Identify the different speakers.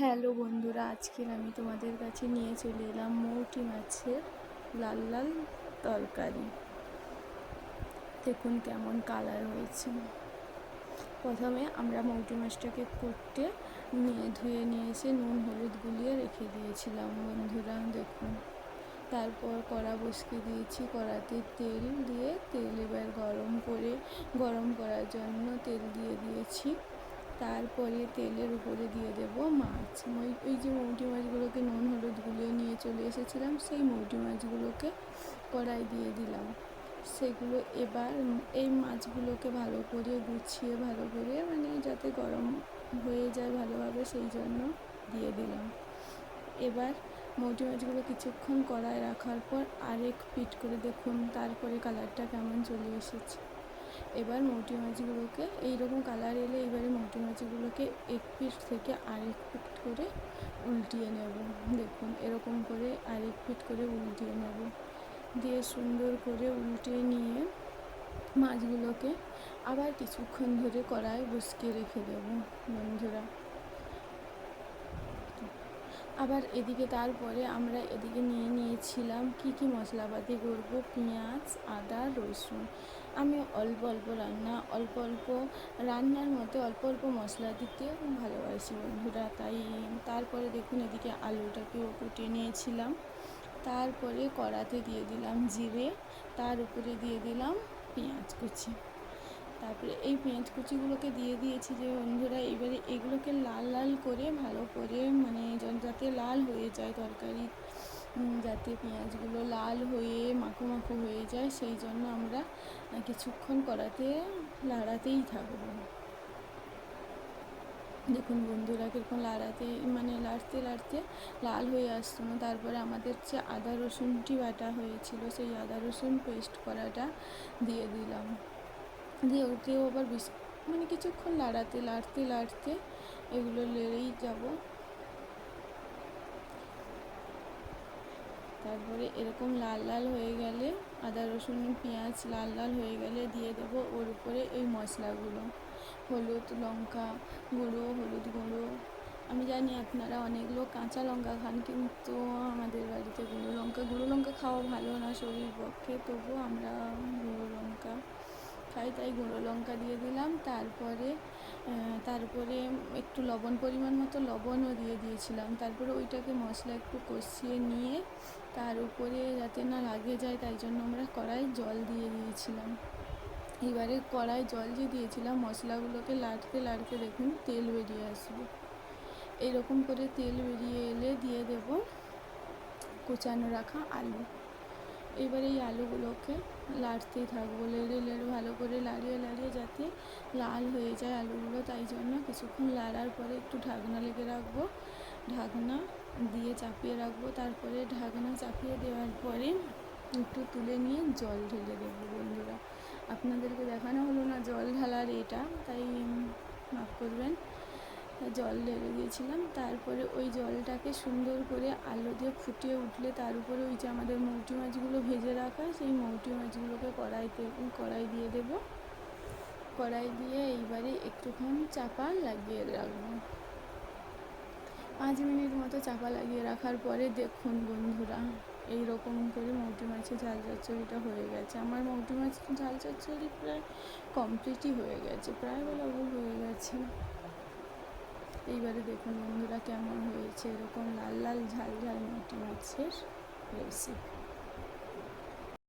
Speaker 1: Hello বন্ধুরা, আজকের আমি তোমাদের কাছে নিয়ে চলে এলাম মৌটি মাছের লাল লাল তরকারি। দেখুন কেমন কালার হয়েছে। প্রথমে আমরা মৌটি মাছটাকে ধুয়ে নিয়ে এসে নুন হলুদ গুলিয়ে রেখে দিয়েছিলাম বন্ধুরা। দেখুন, তারপর কড়া বসিয়ে দিয়েছি। কড়াতে তেল দিয়ে এবার গরম করার জন্য তেল দিয়ে দিয়েছি। তারপরে তেলের উপরে দিয়ে দেব মাছ। ওই যে মৌটি মাছগুলোকে নুন হলুদ গুলিয়ে নিয়ে চলে এসেছিলাম, সেই মৌটি মাছগুলোকে কড়াই দিয়ে দিলাম। সেগুলো এবার এই মাছগুলোকে ভালো করে গুছিয়ে যাতে গরম হয়ে যায় ভালোভাবে, সেই জন্য দিয়ে দিলাম। এবার মৌটি মাছগুলো কিছুক্ষণ কড়ায় রাখার পর আরেক পিট করে দেখুন, তারপরে কালারটা কেমন চলে এসেছে। এবার মৌটি মাছগুলোকে এইরকম কালার এলে এবারে মৌটি মাছগুলোকে এক পিঠ থেকে আরেক পিঠ করে উল্টিয়ে নেব। দেখুন, এরকম করে আরেক পিঠ করে উল্টিয়ে নেব। দিয়ে সুন্দর করে উল্টিয়ে নিয়ে মাছগুলোকে আবার কিছুক্ষণ ধরে কড়ায় বসিয়ে রেখে দেব বন্ধুরা। আবার তারপরে আমরা এদিকে নিয়েছিলাম কি মশলাপাতি করব। পেঁয়াজ, আদা, রসুন। আমি অল্প অল্প রান্নার মধ্যে অল্প অল্প মশলা দিতে ভালোবাসি বন্ধুরা। তারপরে দেখুন, এদিকে আলুটাকেও কুটিয়ে নিয়েছিলাম। তারপরে কড়াতে দিয়ে দিলাম জিরে, তার উপরে দিয়ে দিলাম পেঁয়াজ কুচি। তারপরে এই পেঁয়াজ কুচিগুলোকে দিয়ে দিয়েছি যে বন্ধুরা, এবারে এগুলোকে লাল লাল করে ভালো করে যাতে লাল হয়ে যায় তরকারি, যাতে পেঁয়াজগুলো লাল হয়ে মাখো মাখো হয়ে যায়, সেই জন্য আমরা কিছুক্ষণ কড়াতে লাড়াতেই থাকবো। দেখুন বন্ধুরা, কীরকম লাড়তে লাল হয়ে আসছে না। তারপরে আমাদের যে আদা রসুনটি বাটা হয়েছিল, সেই আদা রসুন পেস্ট করাটা দিয়ে দিলাম। দিয়ে ওতেও আবার কিছুক্ষণ লাড়তে এগুলো লেড়েই যাব। তারপরে এরকম লাল লাল হয়ে গেলে, আদা রসুন পেঁয়াজ লাল লাল হয়ে গেলে দিয়ে দেব ওর উপরে এই মশলাগুলো। হলুদ গুঁড়ো। আমি জানি আপনারা অনেক লোক কাঁচা লঙ্কা খান, কিন্তু আমাদের বাড়িতে গুঁড়ো লঙ্কা খাওয়া ভালো না শরীর পক্ষে, তবুও আমরা গুঁড়ো লঙ্কা খাই, তাই গুঁড়ো লঙ্কা দিয়ে দিলাম। তারপরে একটু পরিমাণ মতো লবণও দিয়ে দিয়েছিলাম। তারপরে ওইটাকে মশলা একটু কষিয়ে নিয়ে তার উপরে যাতে না লাগে যায়, তাই জন্য আমরা কড়াই জল দিয়ে দিয়েছিলাম। এবারে কড়াই জল যে দিয়েছিলাম, মশলাগুলোকে লাড়তে দেখুন তেল বেরিয়ে আসবে। এরকম করে তেল বেরিয়ে এলে দিয়ে দেব কুচানো রাখা আলু। এবার এই আলুগুলোকে লাড়তেই থাকবো, লেড়ে ভালো করে লাড়িয়ে যাতে লাল হয়ে যায় আলুগুলো, তাই জন্য কিছুক্ষণ লাড়ার পরে একটু ঢাকনা লেগে রাখবো, ঢাকনা দিয়ে চাপিয়ে রাখবো। তারপরে ঢাকনা চাপিয়ে দেওয়ার পরে একটু তুলে নিয়ে জল ঢেলে দেবো বন্ধুরা। আপনাদেরকে দেখানো হলো না জল ঢালার এটা, তাই মাফ করবেন। জল ঢেলে দিয়েছিলাম। তারপরে ওই জলটাকে সুন্দর করে আলু দিয়ে ফুটিয়ে উঠলে তার উপরে ওই যে আমাদের মৌটি মাছগুলো ভেজে রাখা, সেই মৌটি মাছগুলোকে কড়াই দিয়ে দেব। কড়াই দিয়ে এইবারে একটুখানি চাপা লাগিয়ে রাখবো। 5 মিনিট মতো চাপা লাগিয়ে রাখার পরে দেখুন বন্ধুরা, এই রকম করে মৌটি মাছের ঝাল চচ্চড়িটা হয়ে গেছে। আমার মৌটি মাছ ঝাল চচ্চড়ি প্রায় কমপ্লিটই হয়ে গেছে, প্রায় বলা ভুল হয়ে গেছে। এইবারে দেখুন বন্ধুরা কেমন হয়েছে, এরকম লাল লাল ঝাল মৌটি মাছের রেসিপি।